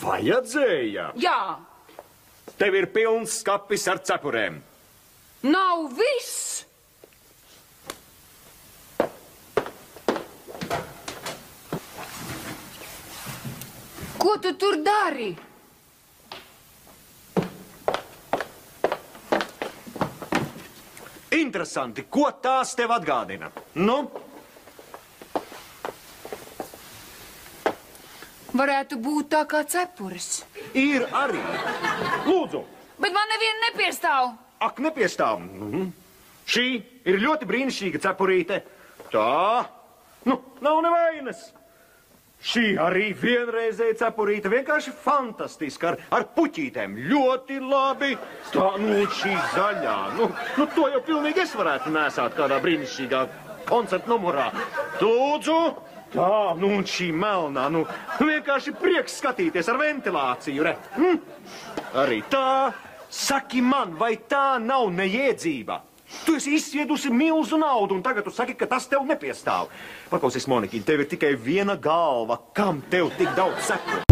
Vajadzēja? Jā. Tev ir pilns skapis ar cepurēm. Nav viss. Ko tu tur dari? Interesanti, ko tās tev atgādina? Nu? Varētu būt tā kā cepures. Ir arī. Lūdzu. Bet man neviena nepiestāv. Ak, nepiestāv. Šī ir ļoti brīnišķīga cepurīte. Tā. Nu, nav nevainas. Šī arī vienreizēja cepurīte. Vienkārši fantastiska. Ar puķītēm. Ļoti labi. Tā, šī zaļā. To jau pilnīgi es varētu nesāt kādā brīnišķīgā koncerta numurā. Lūdzu. Tā, šī melnā, vienkārši prieks skatīties ar ventilāciju, re. Arī tā. Saki man, vai tā nav neiedzība? Tu esi izsviedusi milzu naudu, un tagad tu saki, ka tas tev nepiestāv. Paklausies, Monikīņa, tev ir tikai viena galva. Kam tev tik daudz cepuru?